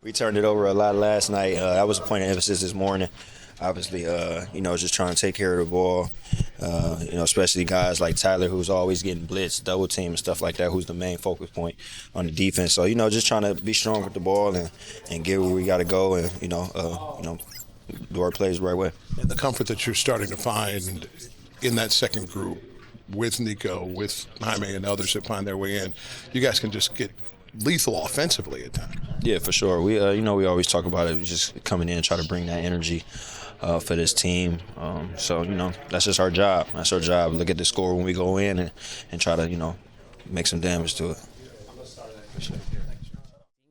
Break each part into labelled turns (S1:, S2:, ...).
S1: We turned it over a lot last night. That was a point of emphasis this morning. Obviously, just trying to take care of the ball. Especially guys like Tyler, who's always getting blitzed, double team, and stuff like that, who's the main focus point on the defense. So, just trying to be strong with the ball and get where we got to go and, do our plays the right way.
S2: And the comfort that you're starting to find in that second group with Nico, with Jaime and others that find their way in, you guys can just get lethal offensively at times.
S1: Yeah, for sure. We always talk about it, just coming in and try to bring that energy for this team. That's just our job. That's our job. Look at the score when we go in and try to, make some damage to it.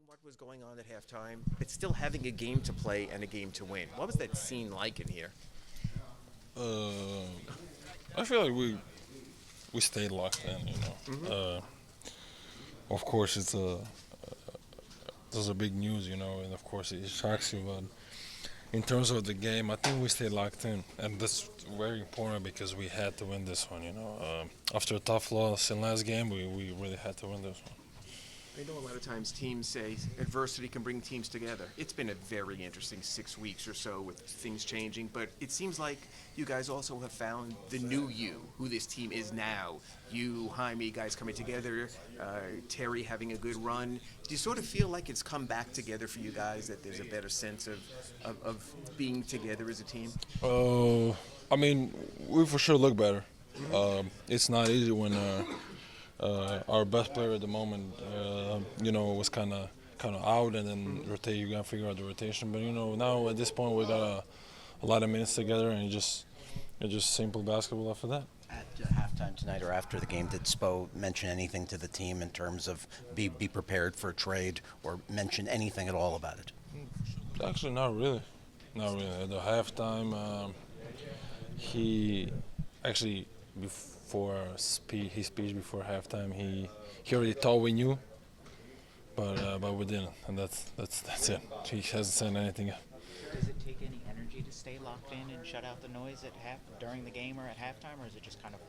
S3: What was going on at halftime, but still having a game to play and a game to win. What was that scene like in here?
S4: I feel like we stayed locked in,
S3: Mm-hmm.
S4: Of course, it's a big news, and of course it shocks you. But in terms of the game, I think we stayed locked in, and that's very important because we had to win this one. After a tough loss in last game, we really had to win this one.
S3: I know a lot of times teams say adversity can bring teams together. It's been a very interesting 6 weeks or so with things changing, but it seems like you guys also have found the new you, who this team is now. You, Jaime, guys coming together, Terry having a good run. Do you sort of feel like it's come back together for you guys, that there's a better sense of being together as a team?
S4: We for sure look better. It's not easy when our best player at the moment, was kind of out, and then rotate. You gotta figure out the rotation. But now at this point we got a lot of minutes together, and it's just simple basketball after that.
S5: At halftime tonight or after the game, did Spo mention anything to the team in terms of be prepared for a trade, or mention anything at all about it?
S4: Actually, not really. At the halftime, he actually before his speech before halftime, he already thought we knew, but we didn't, and that's it. He hasn't said anything yet.
S6: Does it take any energy to stay locked in and shut out the noise during the game or at halftime, or is it just kind of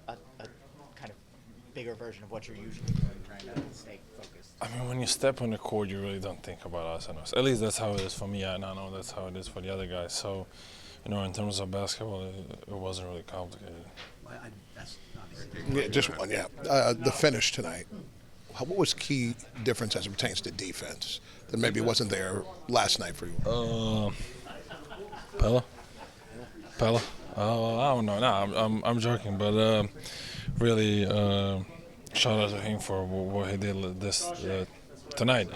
S6: a kind of bigger version of what you're usually doing, trying to stay focused?
S4: When you step on the court, you really don't think about us and us. At least that's how it is for me, and I know that's how it is for the other guys. So, in terms of basketball, it wasn't really complicated.
S5: That's
S2: Yeah, just one, yeah. The finish tonight, what was key difference as it pertains to defense that maybe wasn't there last night for you?
S4: Pella? I don't know. No, I'm joking, but really, shout out to him for what he did tonight.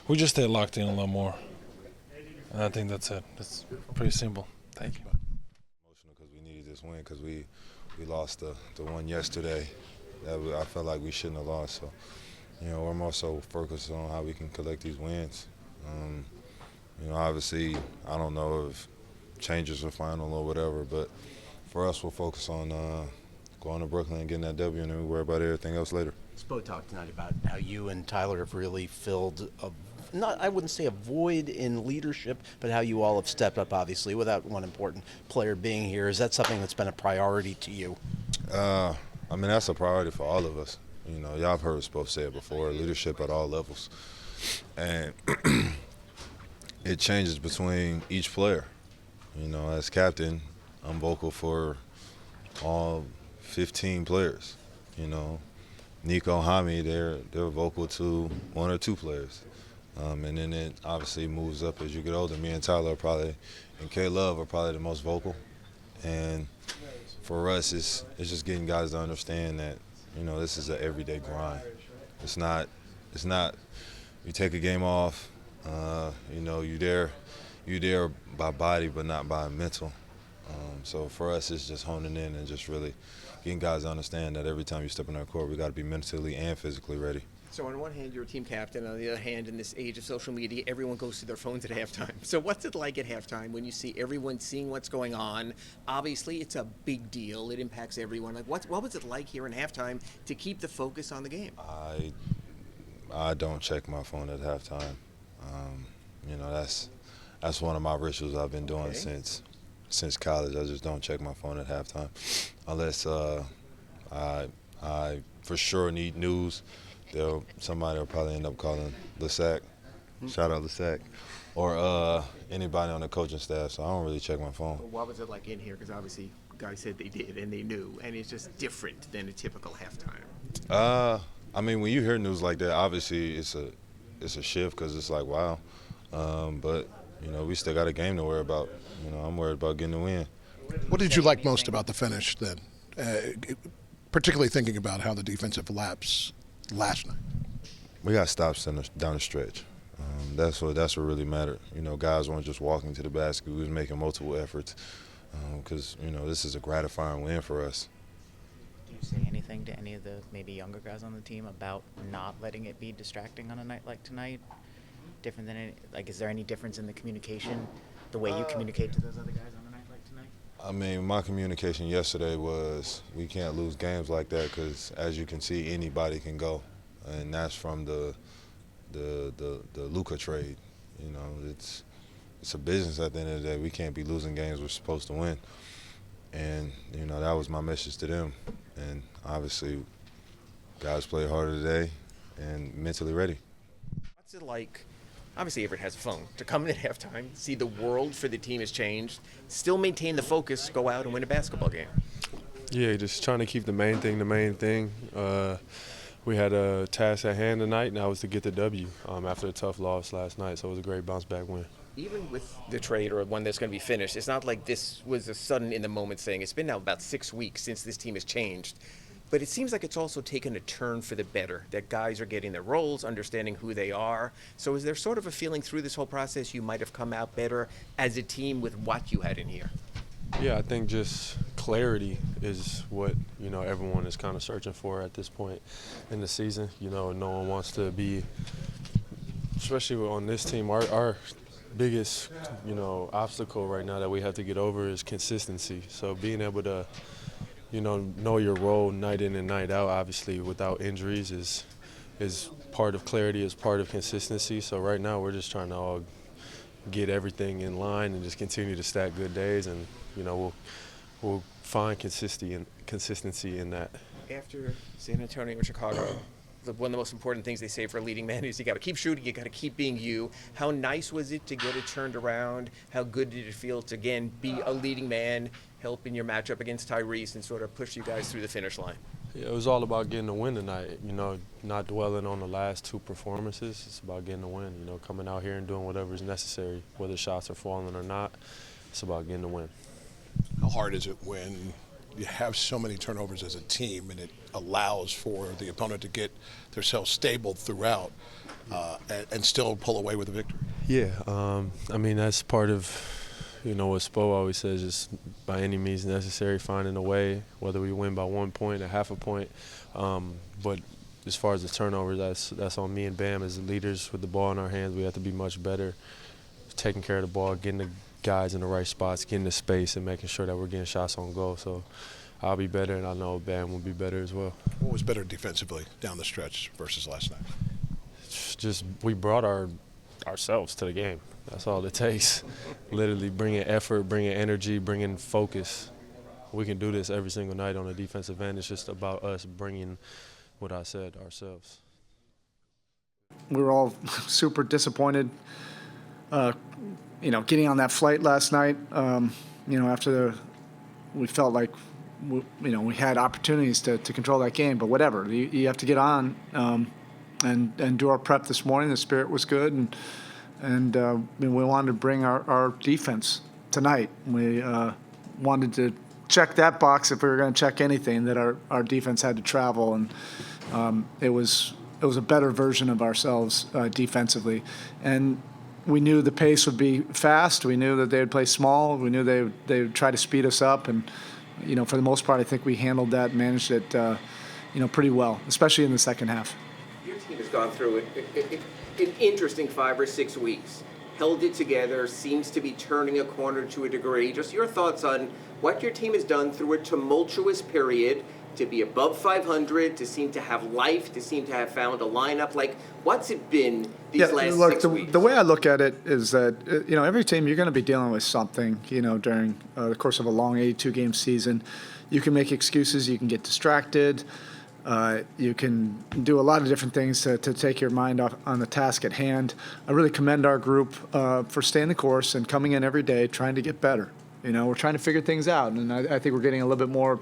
S4: We just stayed locked in a lot more, and I think that's it. It's pretty simple. Thank you.
S7: Emotional because we needed this win because we lost the one yesterday that I felt like we shouldn't have lost. So, we're more so focused on how we can collect these wins. Obviously, I don't know if changes are final or whatever, but for us, we'll focus on going to Brooklyn and getting that W, and then we worry about everything else later.
S5: Spo talked tonight about how you and Tyler have really filled I wouldn't say a void in leadership, but how you all have stepped up, obviously, without one important player being here. Is that something that's been a priority to you?
S7: That's a priority for all of us. Y'all have heard Spo say it before, leadership at all levels. And it changes between each player. As captain, I'm vocal for all 15 players. Nico, Jaime, they're vocal to one or two players. And then it obviously moves up as you get older. Me and Tyler and K-Love are probably the most vocal. And for us, it's just getting guys to understand that, this is an everyday grind. It's not you take a game off, you there by body but not by mental. So for us, it's just honing in and just really getting guys to understand that every time you step in that court, we got to be mentally and physically ready.
S3: So on one hand, you're a team captain. On the other hand, in this age of social media, everyone goes to their phones at halftime. So what's it like at halftime when you see everyone seeing what's going on? Obviously, it's a big deal. It impacts everyone. Like, what was it like here in halftime to keep the focus on the game?
S7: I don't check my phone at halftime. That's one of my rituals I've been doing since college. I just don't check my phone at halftime unless I for sure need news. Somebody will probably end up calling the sack Shout out to Sack. Or anybody on the coaching staff, so I don't really check my phone.
S3: What was it like in here? Because obviously guys said they did and they knew, and it's just different than a typical halftime.
S7: I mean, when you hear news like that, obviously it's a shift because it's like, wow. But, you know, we still got a game to worry about. You know, I'm worried about getting the win.
S2: What did you like most about the finish then? Particularly thinking about how the defensive lapse last night.
S7: We got stops down the stretch. That's what really mattered. You know, guys weren't just walking to the basket. We was making multiple efforts because, you know, this is a gratifying win for us.
S6: Do you say anything to any of the maybe younger guys on the team about not letting it be distracting on a night like tonight? Different than is there any difference in the communication, the way you communicate to those other guys on a night like tonight?
S7: I mean, my communication yesterday was we can't lose games like that because, as you can see, anybody can go, and that's from the Luka trade. You know, it's a business at the end of the day. We can't be losing games we're supposed to win. And, you know, that was my message to them. And obviously, guys played harder today and mentally ready.
S3: What's it like? Obviously, Everett has a phone. To come in at halftime, see the world for the team has changed, still maintain the focus, go out and win a basketball game.
S8: Yeah, just trying to keep the main thing the main thing. We had a task at hand tonight, and that was to get the W after a tough loss last night, so it was a great bounce-back win.
S3: Even with the trade or one that's going to be finished, it's not like this was a sudden in-the-moment thing. It's been now about 6 weeks since this team has changed. But it seems like it's also taken a turn for the better, that guys are getting their roles, understanding who they are. So is there sort of a feeling through this whole process you might have come out better as a team with what you had in here?
S8: Yeah, I think just clarity is what, you know, everyone is kind of searching for at this point in the season. You know, no one wants to be, especially on this team, our biggest, you know, obstacle right now that we have to get over is consistency. So being able to, you know your role night in and night out, obviously, without injuries is part of clarity, is part of consistency. So right now we're just trying to all get everything in line and just continue to stack good days, and, you know, we'll find consistency in that.
S3: After San Antonio and Chicago, one of the most important things they say for a leading man is you got to keep shooting, you got to keep being you. How nice was it to get it turned around? How good did it feel to, again, be a leading man, help in your matchup against Tyrese, and sort of push you guys through the finish line?
S8: Yeah, it was all about getting the win tonight, you know, not dwelling on the last two performances. It's about getting the win, you know, coming out here and doing whatever is necessary, whether shots are falling or not. It's about getting the win.
S2: How hard is it when you have so many turnovers as a team and it allows for the opponent to get themselves stable throughout and still pull away with a victory?
S8: Yeah, I mean, that's part of, you know, what Spo always says, just by any means necessary, finding a way, whether we win by 1 point or half a point. But as far as the turnovers, that's on me and Bam as the leaders with the ball in our hands. We have to be much better, taking care of the ball, getting the guys in the right spots, getting the space, and making sure that we're getting shots on goal. So I'll be better, and I know Bam will be better as well.
S2: What was better defensively down the stretch versus last night?
S8: Just we brought ourselves to the game. That's all it takes. Literally bringing effort, bringing energy, bringing focus. We can do this every single night on the defensive end. It's just about us bringing what I said ourselves.
S9: We were all super disappointed, you know, getting on that flight last night. You know, after we felt like, you know, we had opportunities to control that game, but whatever. You have to get on and do our prep this morning. The spirit was good, and we wanted to bring our defense tonight. We wanted to check that box if we were going to check anything, that our defense had to travel, and it was a better version of ourselves defensively. And we knew the pace would be fast. We knew that they would play small. We knew they would try to speed us up, and, you know, for the most part, I think we handled that, managed it, you know, pretty well, especially in the second half.
S3: Your team has gone through an interesting 5 or 6 weeks, held it together, seems to be turning a corner to a degree. Just your thoughts on what your team has done through a tumultuous period, to be above 500, to seem to have life, to seem to have found a lineup. Like, what's it been these last 6 weeks?
S9: The way I look at it is that, you know, every team, you're going to be dealing with something, you know, during the course of a long 82-game season. You can make excuses, you can get distracted. You can do a lot of different things to take your mind off on the task at hand. I really commend our group for staying the course and coming in every day, trying to get better. We're trying to figure things out, and I think we're getting a little bit more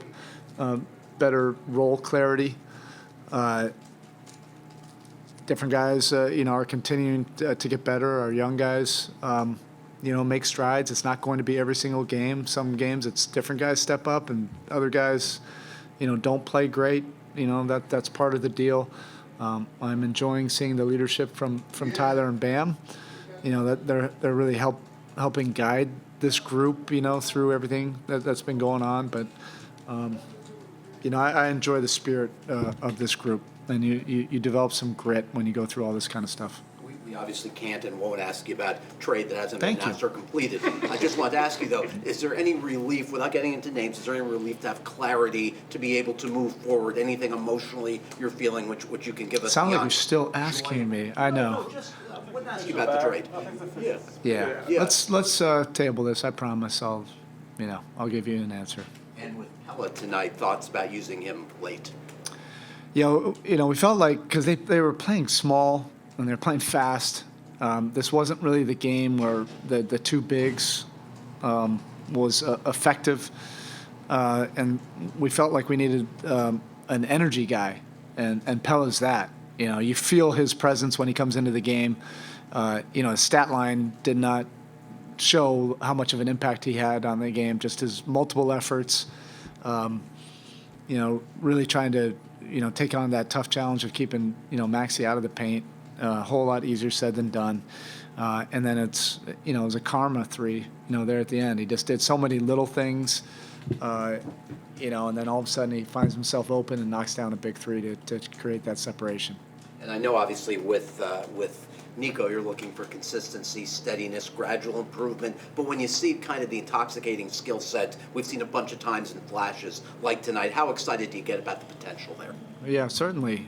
S9: better role clarity. Different guys, are continuing to get better. Our young guys, make strides. It's not going to be every single game. Some games it's different guys step up, and other guys, don't play great. That's part of the deal. I'm enjoying seeing the leadership from Tyler and Bam. That they're really helping guide this group, through everything that's been going on. But I enjoy the spirit of this group, and you develop some grit when you go through all this kind of stuff.
S10: We obviously can't and won't ask you about trade that hasn't
S9: Thank
S10: been announced or completed. I just wanted to ask you, though, is there any relief, without getting into names, is there any relief to have clarity to be able to move forward? Anything emotionally you're feeling which you can give us?
S9: Sound like
S10: beyond
S9: you're still asking me. I know.
S10: I wouldn't ask you about the trade.
S9: Yeah.
S10: Yeah.
S9: Let's table this. I promise I'll give you an answer.
S10: And with Pella tonight, thoughts about using him late?
S9: We felt like, because they were playing small and they were playing fast, this wasn't really the game where the two bigs was effective, and we felt like we needed an energy guy, and Pella's that. You feel his presence when he comes into the game. His stat line did not show how much of an impact he had on the game, just his multiple efforts, really trying to take on that tough challenge of keeping Maxey out of the paint. A whole lot easier said than done. And then it was a karma three, there at the end. He just did so many little things, and then all of a sudden he finds himself open and knocks down a big three to create that separation.
S10: And I know, obviously, with Nico, you're looking for consistency, steadiness, gradual improvement. But when you see kind of the intoxicating skill set we've seen a bunch of times in flashes like tonight, how excited do you get about the potential there?
S9: Yeah, certainly.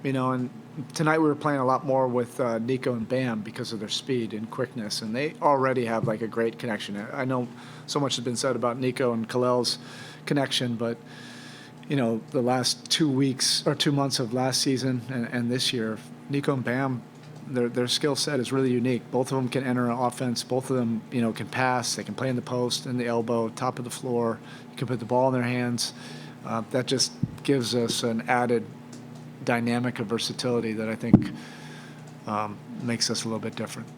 S9: And tonight we were playing a lot more with Nico and Bam because of their speed and quickness, and they already have like a great connection. I know so much has been said about Nico and Kalel's connection, but the last 2 weeks or 2 months of last season and this year, Nico and Bam, their skill set is really unique. Both of them can enter an offense. Both of them, can pass. They can play in the post, in the elbow, top of the floor. You can put the ball in their hands. That just gives us an added dynamic of versatility that I think makes us a little bit different.